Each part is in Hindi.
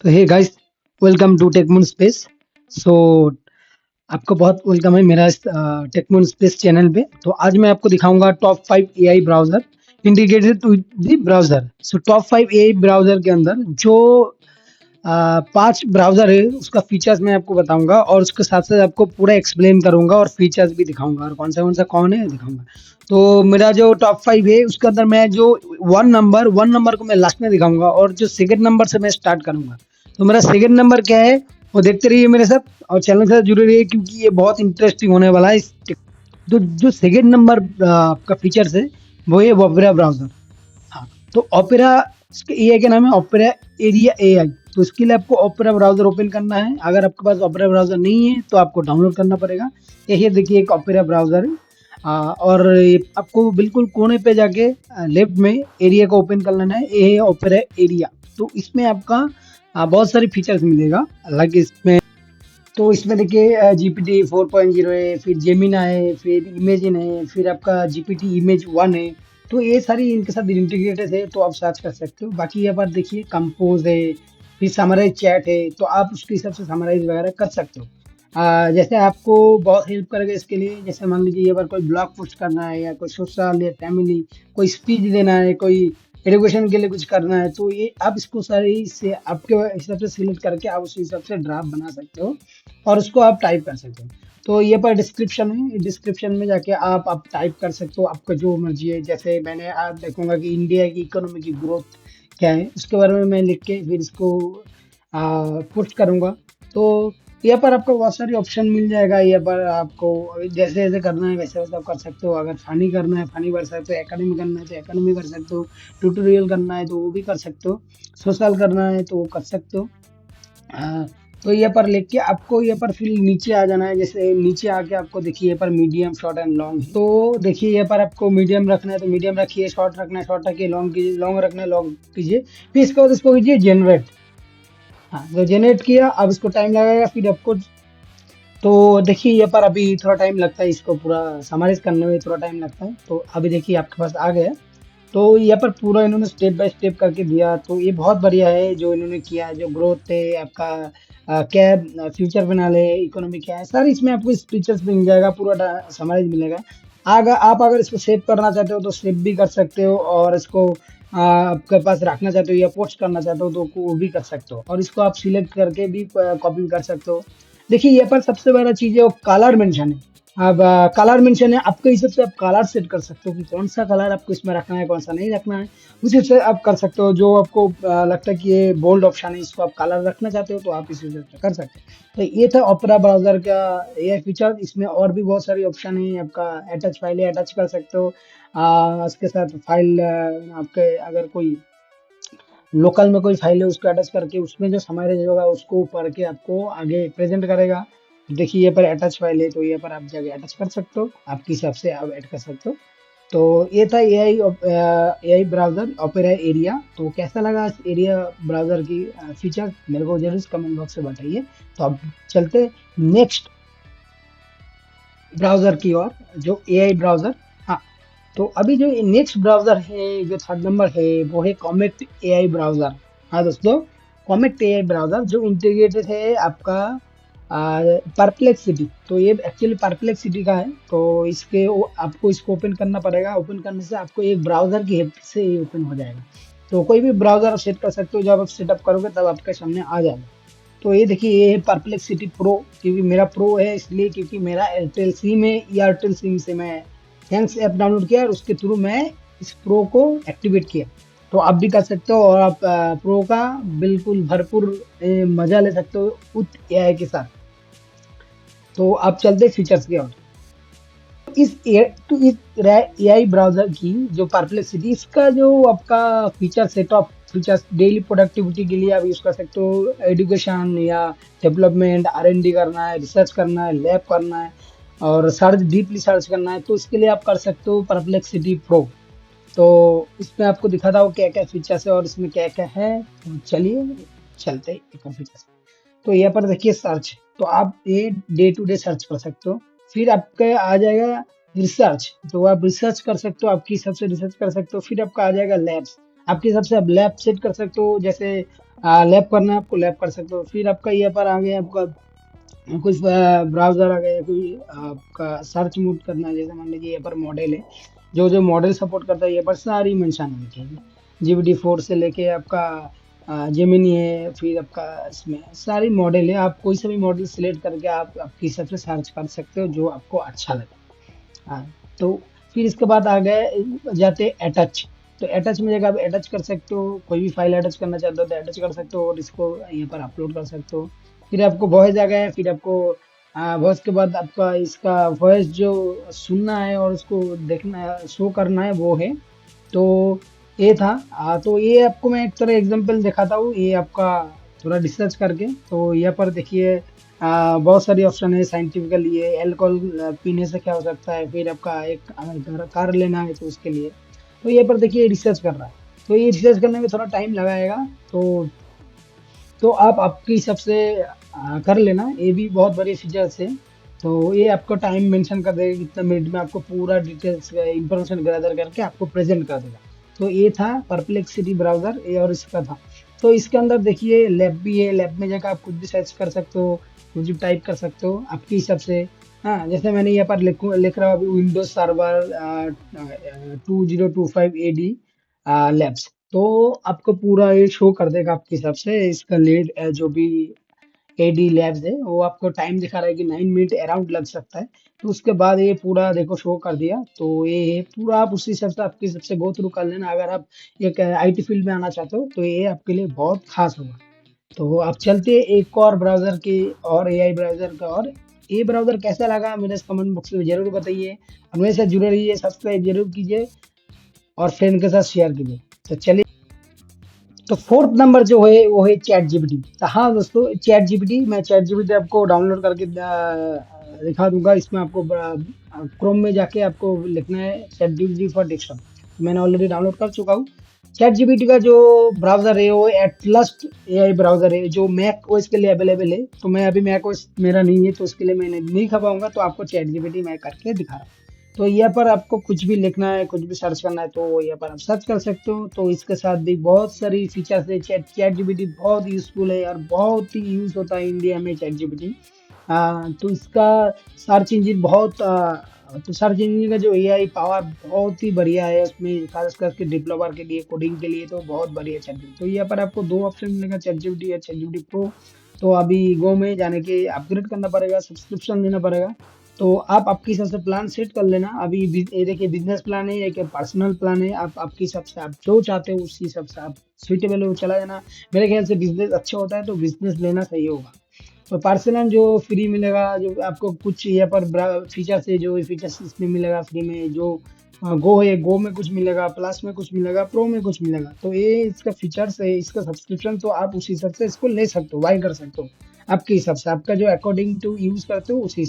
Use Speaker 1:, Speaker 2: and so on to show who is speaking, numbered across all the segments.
Speaker 1: तो hey guys, welcome to Techmoon space. So आपका बहुत वेलकम है मेरा इस टेकमून स्पेस चैनल पे। तो आज मैं आपको दिखाऊंगा top 5 AI browser integrated with the browser. So top 5 AI browser के अंदर जो 5 ब्राउजर है उसका फीचर्स मैं आपको बताऊंगा और उसके साथ साथ आपको पूरा एक्सप्लेन करूंगा और फीचर्स भी दिखाऊंगा और कौन है दिखाऊंगा। तो मेरा जो टॉप 5 है उसके अंदर मैं जो वन नंबर को मैं लास्ट में दिखाऊंगा और जो सेकंड नंबर से मैं स्टार्ट करूंगा। तो मेरा सेकंड नंबर क्या है वो देखते रहिए मेरे साथ और चैनल के साथ जुड़े रहिए क्योंकि ये बहुत इंटरेस्टिंग होने वाला है। तो जो सेकंड नंबर का फीचर्स है वो है ओपेरा ब्राउजर। हाँ, तो ओपेरा एआई का नाम है ओपेरा एरिया एआई। तो इसके लिए आपको ओपेरा ब्राउजर ओपन करना है। अगर आपके पास ओपेरा ब्राउजर नहीं है तो आपको डाउनलोड करना पड़ेगा। ये देखिए एक ओपेरा ब्राउजर है। और ये आपको बिल्कुल कोने पे जाके लेफ्ट में एरिया को ओपन कर लेना है। ये है ओपेरा एरिया। तो इसमें आपका बहुत सारी फीचर्स मिलेगा। हालांकि इसमें देखिए जीपीटी 4.0 है, फिर जेमिना है, फिर इमेजिन है, फिर आपका जीपीटी इमेज 1 है। तो ये सारी इनके साथ इंटीग्रेटेड है तो आप सर्च कर सकते हो। बाकी यहाँ पर देखिए कंपोज है, फिर समराइज चैट है, तो आप उसके हिसाब से समराइज वगैरह कर सकते हो। जैसे आपको बहुत हेल्प करेगा इसके लिए। जैसे मान लीजिए यहाँ पर कोई ब्लॉग पोस्ट करना है या कोई सोशल या फैमिली कोई स्पीच देना है, कोई एडुकेशन के लिए कुछ करना है, तो ये आप इसको सारी से आपके हिसाब से सिलेक्ट करके आप उस हिसाब से ड्राफ्ट बना सकते हो और उसको आप टाइप कर सकते हो। तो ये पर डिस्क्रिप्शन है, डिस्क्रिप्शन में जाके आप टाइप कर सकते हो आपका जो मर्जी है। जैसे मैंने आप देखूंगा कि इंडिया की इकोनॉमी की ग्रोथ क्या है उसके बारे में मैं लिख के फिर इसको पोस्ट करूंगा। तो यहाँ पर आपको बहुत सारी ऑप्शन मिल जाएगा। यहाँ पर आपको जैसे जैसे करना है वैसे वैसे आप कर सकते हो। अगर फनी करना है फनी कर सकते हो, एकेडमी करना है तो एकेडमी कर सकते हो, ट्यूटोरियल करना है तो वो भी कर सकते हो, सोशल करना है तो वो कर सकते हो। हाँ, तो ये पर लेके आपको ये पर फिर नीचे आ जाना है। जैसे नीचे आके आपको देखिए ये पर मीडियम शॉर्ट एंड लॉन्ग। तो देखिए ये पर आपको मीडियम रखना है तो मीडियम रखिए, शॉर्ट रखना है शॉर्ट रखिए, लॉन्ग कीजिए लॉन्ग रखना है लॉन्ग कीजिए। फिर इसके बाद इसको कीजिए जनरेट। हाँ, तो जनरेट किया। अब इसको टाइम लगेगा फिर आपको। तो देखिए ये पर अभी थोड़ा टाइम लगता है, इसको पूरा समराइज करने में थोड़ा टाइम लगता है। तो अभी देखिए आपके पास आ गया। तो यहाँ पर पूरा इन्होंने स्टेप बाय स्टेप करके दिया। तो ये बहुत बढ़िया है जो इन्होंने किया है। जो ग्रोथ है आपका क्या फ्यूचर फिनाले इकोनॉमी क्या है सारी इसमें आपको इस फीचर्स मिल जाएगा, पूरा समराइज मिलेगा। अगर इसको सेव करना चाहते हो तो सेव भी कर सकते हो और इसको आपके पास रखना चाहते हो या पोस्ट करना चाहते हो तो वो भी कर सकते हो और इसको आप सिलेक्ट करके भी कॉपी कर सकते हो। देखिए यहाँ पर सबसे बड़ा चीज है वो कलर मेंशन है। अब कलर मेंशन है, आपके हिसाब से आप कलर सेट कर सकते हो कि कौन सा कलर आपको इसमें रखना है कौन सा नहीं रखना है। उसी से आप कर सकते हो। जो आपको लगता है कि ये बोल्ड ऑप्शन है इसको आप कलर रखना चाहते हो तो आप इसी से कर सकते हो। तो ये था ओपेरा ब्राउजर का ये फीचर। इसमें और भी बहुत सारी ऑप्शन है। आपका अटैच फाइल है, अटैच कर सकते हो। उसके साथ फाइल आपके अगर कोई लोकल में कोई फाइल है उसको अटैच करके उसमें जो समराइज होगा उसको पढ़ के आपको आगे प्रेजेंट करेगा। देखिए ये पर अटैच फाइल है तो ये पर आप जाके अटैच कर सकते हो, आपके हिसाब से आप ऐड कर सकते हो। तो ये था एआई ब्राउजर ओपेरा एरिया। तो कैसा लगा इस एरिया ब्राउजर की फीचर मेरे को जरूर कमेंट बॉक्स में बताइए। तो अब चलते नेक्स्ट ब्राउजर की ओर, जो एआई ब्राउजर। हाँ, तो अभी जो नेक्स्ट ब्राउजर है जो थर्ड नंबर है वो है कॉमेट एआई ब्राउजर। हाँ दोस्तों, कॉमेट एआई ब्राउजर जो इंटीग्रेटेड है आपका परप्लेक्सिटी। तो ये एक्चुअली परप्लेक्सिटी का है। तो आपको इसको ओपन करना पड़ेगा। ओपन करने से आपको एक ब्राउजर की हेल्प से ये ओपन हो जाएगा। तो कोई भी ब्राउजर आप सेट कर सकते हो, जब आप सेटअप करोगे तब आपके सामने आ जाएगा। तो ये देखिए ये है परप्लेक्सिटी प्रो। क्योंकि मेरा प्रो है इसलिए क्योंकि मेरा एयरटेल सिम है, एयरटेल सिम से मैं थैंक्स ऐप डाउनलोड किया और उसके थ्रू मैं इस प्रो को एक्टिवेट किया। तो आप भी कर सकते हो और आप प्रो का बिल्कुल भरपूर मजा ले सकते हो उस एआई के साथ। तो आप चलते फीचर्स की ओर। इस एआई ब्राउजर की जो परप्लेक्सिटी इसका जो आपका feature set of features daily productivity के लिए आप यूज कर सकते हो। एजुकेशन या डेवलपमेंट, आर&डी करना है, रिसर्च करना है, लैब करना है और सर्च डीपली सर्च करना है तो इसके लिए आप कर सकते हो परप्लेक्सिटी प्रो। तो इसमें आपको दिखाता हूँ क्या क्या फीचर्स है और इसमें क्या क्या है। तो चलिए चलते एक और फीचर्स। तो यहाँ पर देखिए सर्च। तो आप ये डे टू डे सर्च कर सकते हो। फिर आपका आ जाएगा रिसर्च। तो आप रिसर्च कर सकते हो, आपके हिसाब से रिसर्च कर सकते हो। फिर आपका आ जाएगा लैब्स। आपके हिसाब से आप लैब सेट कर सकते हो। जैसे लैब करना है आपको, लैब कर सकते हो। फिर आपका यहाँ पर आ गया आपका कुछ ब्राउज़र आ गए, कोई आपका सर्च मोड करना है, जैसे मान लीजिए यहाँ पर मॉडल है, जो जो मॉडल सपोर्ट करता है यहाँ पर सारी मेंशन है, देखिए GPT-4 से लेके आपका जेमिनी है, फिर आपका इसमें सारी मॉडल है। आप कोई सा भी मॉडल सिलेक्ट करके आप आपके हिसाब से सर्च कर सकते हो जो आपको अच्छा लगे। हाँ, तो फिर इसके बाद आ गए जाते अटैच। तो अटैच में जगह आप अटैच कर सकते हो, कोई भी फाइल अटैच करना चाहते हो तो अटैच कर सकते हो और इसको यहाँ पर अपलोड कर सकते हो। फिर आपको वॉइस आ गया, फिर आपको वॉइस के बाद आपका इसका वॉइस जो सुनना है और उसको देखना है, शो करना है, वो है। तो ये था। तो ये आपको मैं एक तरह एग्जांपल दिखाता हूँ, ये आपका थोड़ा रिसर्च करके। तो यहाँ पर देखिए बहुत सारी ऑप्शन है साइंटिफिकल, ये अल्कोहल पीने से क्या हो सकता है, फिर आपका एक अगर कार लेना है तो उसके लिए। तो ये पर देखिए रिसर्च कर रहा है, तो ये रिसर्च करने में थोड़ा टाइम लगाएगा। तो आप आपके हिसाब से कर लेना, ये भी बहुत बड़ी फीचर्स है। तो ये आपको टाइम मेंशन कर देगा कितना मिनट में आपको पूरा डिटेल्स इंफॉर्मेशन गैदर करके आपको प्रेजेंट कर देगा। तो ये था परप्लेक्सिटी ब्राउज़र, ये और इसका था। तो इसके अंदर देखिए लैब भी है, लैब में जाकर आप कुछ भी सर्च कर सकते हो, कुछ भी टाइप कर सकते हो आपके हिसाब से। हाँ, जैसे मैंने यहाँ पर लिख रहा हूँ अभी विंडोज सर्वर 2025 AD लैब्स। तो आपको पूरा ये शो कर देगा आपके हिसाब से, इसका लीड जो भी एडी लैब्स है वो आपको टाइम दिखा रहा है कि 9 मिनट अराउंड लग सकता है। तो उसके बाद ये पूरा देखो शो कर दिया। तो ये पूरा आप उसी हिसाब से आपके हिसाब से गो थ्रू कर लेना। अगर आप एक आईटी फील्ड में आना चाहते हो तो ये आपके लिए बहुत खास होगा। तो आप चलते हैं एक और ब्राउजर की, और एआई ब्राउजर का। और ये ब्राउजर कैसा लगा मेरे कमेंट बॉक्स में जरूर बताइए, और मेरे साथ जुड़े रहिए, सब्सक्राइब जरूर कीजिए और फ्रेंड के साथ शेयर कीजिए। तो चलिए, तो फोर्थ नंबर जो है वो है चैट जीपीटी। तो हाँ दोस्तों, चैट जीपीटी, मैं चैट जीपीटी आपको डाउनलोड करके दिखा दूंगा। इसमें आपको क्रोम में जाके आपको लिखना है चैट जीपीटी फॉर डेस्कटॉप। मैंने ऑलरेडी डाउनलोड कर चुका हूँ। चैट जीपीटी का जो ब्राउजर है वो एटलस एआई ब्राउजर है, जो मैक ओएस के लिए अवेलेबल है। तो मैं अभी मैक ओएस मेरा नहीं है, तो उसके लिए मैंने नहीं खा पाऊंगा, तो आपको चैट जीपीटी मैं करके दिखा रहा हूँ। तो यहाँ पर आपको कुछ भी लिखना है, कुछ भी सर्च करना है, तो यहाँ पर आप सर्च कर सकते हो। तो इसके साथ भी बहुत सारी फीचर्स है। चैट चैट जीपीटी बहुत यूजफुल है और बहुत ही यूज होता है इंडिया में चैट जीपीटी। तो इसका सर्च इंजन बहुत तो सर्च इंजन का जो एआई पावर बहुत ही बढ़िया है उसमें, खास करके डेवलपर के लिए, कोडिंग के लिए तो बहुत बढ़िया चैट जीपीटी। तो यहाँ पर आपको दो ऑप्शन मिलेगा, चैट जीपीटी या चैट जीपीटी प्रो। तो अभी गो में जाने के अपग्रेड करना पड़ेगा, सब्सक्रिप्शन लेना पड़ेगा। तो आप आपके हिसाब से प्लान सेट कर लेना। अभी ये देखिए बिजनेस प्लान है या क्या पर्सनल प्लान है, आप आपके हिसाब से आप जो चाहते हो उसी हिसाब से आप सुइटेबल हो चला जाना। मेरे ख्याल से बिजनेस अच्छा होता है तो बिजनेस लेना सही होगा। तो पर्सनल जो फ्री मिलेगा, जो आपको कुछ यहाँ पर फीचर्स है, जो फीचर्स इसमें मिलेगा फ्री में, जो गो है, गो में कुछ मिलेगा, प्लस में कुछ मिलेगा, प्रो में कुछ मिलेगा। तो ये इसका फीचर्स है, इसका सब्सक्रिप्शन। तो आप उस हिसाब से इसको ले सकते हो, बाय कर सकते हो आपके हिसाब से, आपका जो अकॉर्डिंग टू यूज करते हो उसी।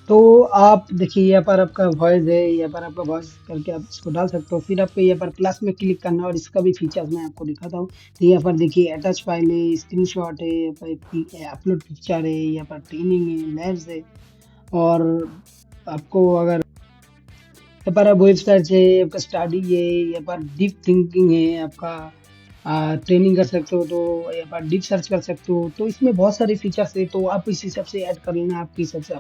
Speaker 1: तो आप देखिए यहाँ पर आपका वॉइस है, यहाँ पर आपका वॉइस करके आप इसको डाल सकते हो। फिर आपको यहाँ पर प्लस में क्लिक करना है और इसका भी फीचर्स मैं आपको दिखाता हूँ। तो यहाँ पर देखिए अटैच फाइल है, स्क्रीनशॉट है, यहाँ पर अपलोड पिक्चर है, यहाँ पर ट्रेनिंग है, लैब्स है। और आपको अगर यहाँ पर आप वेब सर्च है, आपका स्टडी है, यहाँ पर डीप थिंकिंग है, आपका ट्रेनिंग कर सकते हो, तो यहाँ पर डीप सर्च कर सकते हो। तो इसमें बहुत सारे फीचर्स है, तो आप इस हिसाब से ऐड कर लेना आपके हिसाब से।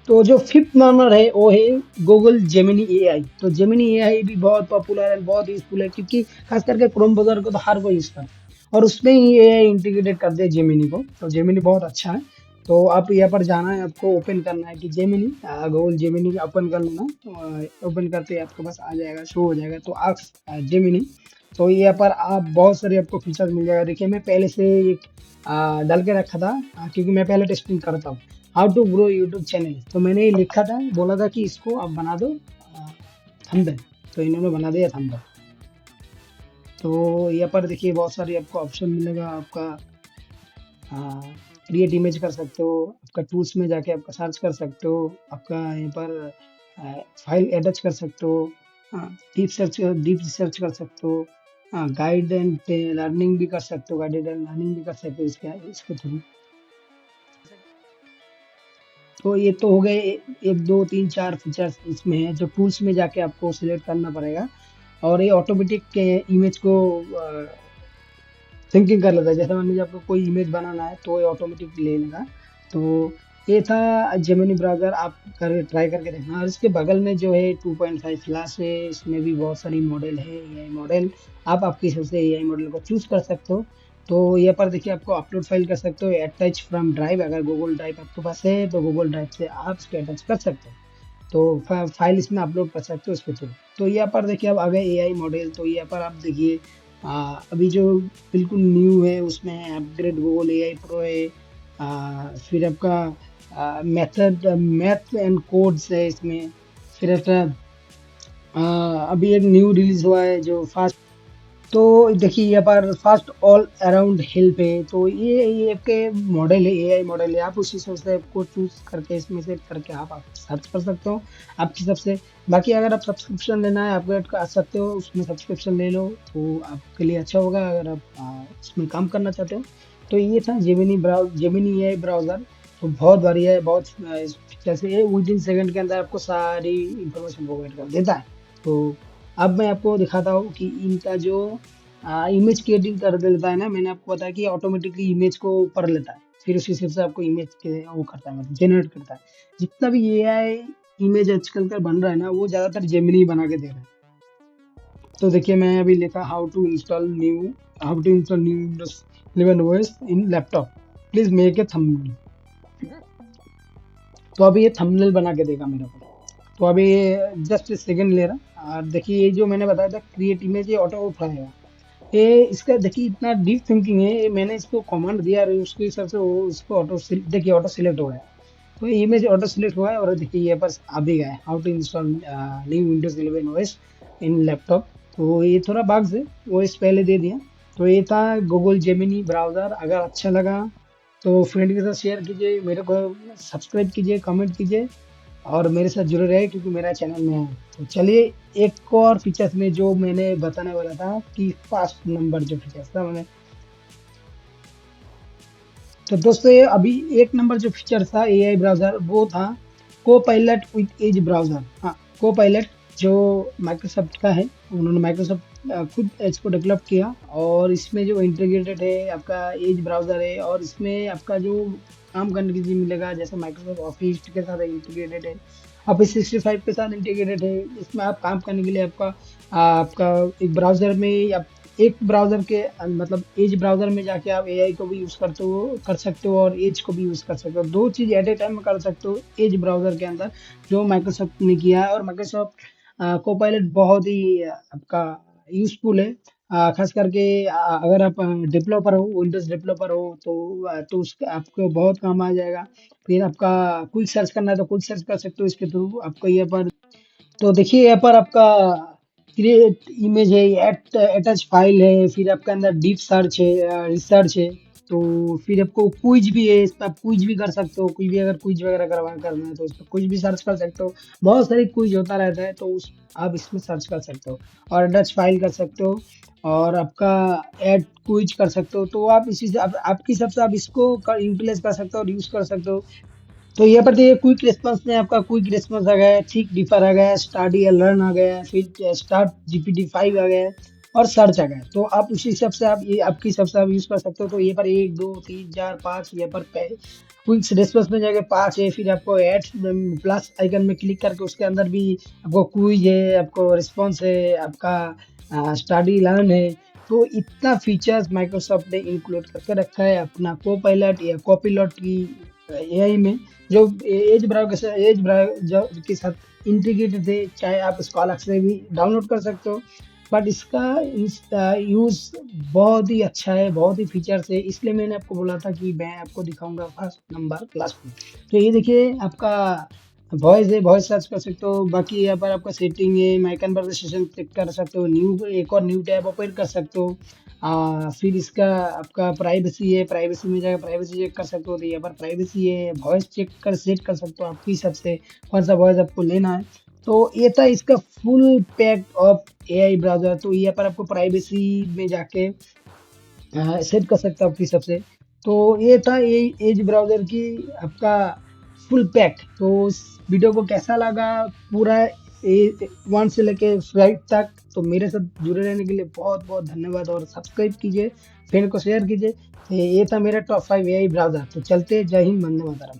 Speaker 1: तो जो फिफ्थ नंबर है वो है गूगल जेमिनी एआई। तो जेमिनी एआई भी बहुत पॉपुलर है, बहुत यूजफुल है, क्योंकि खास करके क्रोम ब्राउज़र को तो हर कोई यूज करता है और उसमें ही एआई इंटीग्रेटेड कर दिया जेमिनी को। तो जेमिनी बहुत अच्छा है। तो आप यहाँ पर जाना है, आपको ओपन करना है कि जेमिनी, गूगल जेमिनी ओपन कर लेना। ओपन करते ही आपके पास आ जाएगा, शो हो जाएगा। तो आप जेमिनी, तो यहाँ पर आप बहुत सारे आपको फीचर्स मिल जाएगा। देखिए मैं पहले से एक डाल के रखा था, क्योंकि मैं पहले टेस्टिंग करता हूँ how to grow YouTube channel. तो मैंने ये लिखा था, बोला था कि इसको आप बना दो थंबनेल। तो इन्होंने बना दिया थंबनेल। तो यहाँ पर देखिए बहुत सारी आपको ऑप्शन मिलेगा। आपका क्रिएट इमेज कर सकते हो, आपका टूल्स में जाके आपका सर्च कर सकते हो, आपका यहाँ पर फाइल अटैच कर सकते हो, डीप रिसर्च कर सकते हो, गाइड एंड लर्निंग भी कर सकते हो, गाइडेड एंड लर्निंग भी कर सकते हो इसके थ्रू। तो ये तो हो गए एक दो तीन चार फीचर्स इसमें है, जो टूल्स में जाके आपको सिलेक्ट करना पड़ेगा। और ये ऑटोमेटिक इमेज को थिंकिंग कर लेता है। जैसे मान लीजिए आपको कोई इमेज बनाना है तो ये ऑटोमेटिक ले लेगा। तो ये था जेमिनी ब्राउज़र, आप कर ट्राई करके देखना। और इसके बगल में जो है 2.5 फ्लैश है, इसमें भी बहुत सारी मॉडल है, एआई मॉडल। आप आपके हिसाब से एआई मॉडल को चूज़ कर सकते हो। तो यहाँ पर देखिए आपको अपलोड फाइल कर सकते हो, अटैच फ्रॉम ड्राइव। अगर गूगल ड्राइव आपके पास है तो गूगल ड्राइव से आप इसको अटैच कर सकते हो। तो फाइल इसमें अपलोड कर सकते हो इसके थ्रू। तो यहाँ पर देखिए अब आ गए एआई मॉडल। तो यहाँ पर आप देखिए अभी जो बिल्कुल न्यू है उसमें अपग्रेड गूगल एआई प्रो है। फिर आपका मेथड मैथ एंड कोड्स है इसमें। फिर आपका अभी एक न्यू रिलीज हुआ है जो फास्ट। तो देखिए यहाँ पर फास्ट ऑल अराउंड हेल्प है। तो ये आपके मॉडल है, एआई मॉडल है। आप उसी हिसाब से आपको चूज करके इसमें से करके आप सर्च कर सकते हो आपकी हिसाब से। बाकी अगर आप सब्सक्रिप्शन लेना है अपग्रेड कर सकते हो, उसमें सब्सक्रिप्शन ले लो तो आपके लिए अच्छा होगा अगर आप उसमें काम करना चाहते हो। तो ये था जेमिनी एआई ब्राउज़र। तो बहुत बढ़िया है, बहुत फीचर्स है। विद इन सेकंड के अंदर आपको सारी इंफॉर्मेशन प्रोवाइड कर देता है। तो अब मैं आपको दिखाता हूँ कि इनका जो इमेज क्रिएटिंग कर देता है ना, मैंने आपको बताया कि ऑटोमेटिकली इमेज को पढ़ लेता है, फिर उसी हिसाब से आपको इमेज के वो करता है, मतलब जनरेट करता है। जितना भी एआई इमेज आजकल का बन रहा है ना, वो ज़्यादातर जेमिनी बना के दे रहा है। तो देखिए मैं अभी लिखा how to install new Windows 11 OS in laptop, please make a thumbnail. तो अभी ये थंबनेल बना के देगा मेरे को। तो अभी जस्ट सेकंड ले रहा। और देखिए ये जो मैंने बताया था क्रिएट इमेज, ये ऑटो उठाएगा। ये इसका देखिए इतना डीप थिंकिंग है। ये मैंने इसको कमांड दिया और उसके हिसाब से वो उसको देखिए ऑटो सिलेक्ट हो गया। तो ये इमेज ऑटो सिलेक्ट हुआ है और देखिए ये बस आ भी गया है, how to install new Windows 11 OS in laptop. तो ये थोड़ा बग्स है, वो इस पहले दे दिया। तो ये था गूगल जेमिनी ब्राउज़र। अगर अच्छा लगा तो फ्रेंड के साथ शेयर कीजिए, मेरे को सब्सक्राइब कीजिए, कमेंट कीजिए और मेरे साथ जुड़े रहे क्योंकि मेरा चैनल में है। तो चलिए एक और फीचर्स में जो मैंने बताने वाला था कि फास्ट नंबर जो फीचर्स था मैंने। तो दोस्तों ये अभी एक नंबर जो फीचर था एआई ब्राउज़र वो था को पायलट विद एज ब्राउज़र। हाँ, को पायलट जो माइक्रोसॉफ्ट का है, उन्होंने माइक्रोसॉफ्ट खुद इसको डेवलप किया। और इसमें जो इंटीग्रेटेड है आपका एज ब्राउज़र है और इसमें आपका जो काम करने के लिए मिलेगा, जैसे माइक्रोसॉफ्ट ऑफिस के साथ इंटीग्रेटेड है, ऑफिस 65 के साथ इंटीग्रेटेड है। इसमें आप काम करने के लिए आपका एक ब्राउज़र में आप एक ब्राउज़र के मतलब एज ब्राउज़र में जाके आप एआई को भी यूज़ कर सकते हो और एज को भी यूज़ कर सकते हो। दो चीज़ एट ए टाइम में कर सकते हो एज ब्राउज़र के अंदर, जो माइक्रोसॉफ्ट ने किया है। और माइक्रोसॉफ्ट कोपायलट बहुत ही आपका यूज़फुल है। खास करके अगर आप डेवलपर हो, विंडोज़ डेवलपर हो तो उसका आपको बहुत काम आ जाएगा। फिर आपका क्विक सर्च करना है तो क्विक सर्च कर सकते हो इसके थ्रू। आपको यहाँ पर तो देखिए यहाँ पर आपका क्रिएट इमेज है, अटैच फाइल है, फिर आपके अंदर डीप सर्च है, रिसर्च है। तो फिर आपको क्विज भी है, इस पर आप क्विज भी कर सकते हो। कोई भी अगर क्विज वगैरह करना है तो इस पर कुछ भी सर्च कर सकते हो। बहुत सारी क्विज होता रहता है तो उस आप इसमें सर्च कर सकते हो और अटैच फाइल कर सकते हो और आपका ऐड क्विज कर सकते हो। तो आप इसी से आपकी हिसाब से आप इसको यूटिलाइज कर सकते हो और यूज़ कर सकते हो। तो यहाँ पर देखिए क्विक रिस्पांस में आपका क्विक रिस्पांस आ गया है, थिंक डीपर आ गया है, स्टडी एंड लर्न आ गया है, फिर स्टार्ट जीपीटी 5 आ गया है और सर्च आ गया है। तो आप उसी हिसाब से आप ये आपके हिसाब से आप यूज कर सकते हो। तो ये पर 1 2 3 4 5 यहाँ पर क्विक रिस्पांस में जाके 5 है। फिर आपको ऐड प्लस आइकन में क्लिक करके उसके अंदर भी आपको क्विज है, आपको रिस्पॉन्स है, आपका स्टडी लर्न है। तो इतना फीचर्स माइक्रोसॉफ्ट ने इंक्लूड करके रखा है अपना को पायलट या कॉपिलॉट की एआई में, जो एज ब्राउज़र के साथ इंटीग्रेटेड है। चाहे आप इसको अलग से भी डाउनलोड कर सकते हो, बट इसका यूज़ बहुत ही अच्छा है, बहुत ही फीचर्स है। इसलिए मैंने आपको बोला था कि मैं आपको दिखाऊंगा फर्स्ट नंबर क्लास में। तो ये देखिए आपका वॉइस है, वॉइस सर्च कर सकते हो। बाकी यहाँ पर आपका सेटिंग है, माइक कन्वर्सेशन चेक कर सकते हो, एक और न्यू टैब ओपन कर सकते हो। फिर इसका आपका प्राइवेसी है, प्राइवेसी में जाकर प्राइवेसी चेक कर सकते हो। तो यहाँ पर प्राइवेसी है, वॉइस सेट कर सकते हो आपके हिसाब से कौन सा वॉइस आपको लेना है। तो ये था इसका full pack of AI browser. तो यहाँ पर आपको प्राइवेसी में जाके सेट कर सकते हो आपके हिसाब से। तो ये था ये एज ब्राउज़र की आपका फुल पैक। तो इस वीडियो को कैसा लगा पूरा ए 1 से लेके 5 तक। तो मेरे साथ जुड़े रहने के लिए बहुत-बहुत धन्यवाद और सब्सक्राइब कीजिए, फ्रेंड को शेयर कीजिए। तो ये था मेरा टॉप 5 एआई ब्राउज़र। तो चलते हैं, जय हिंद, वंदे मातरम।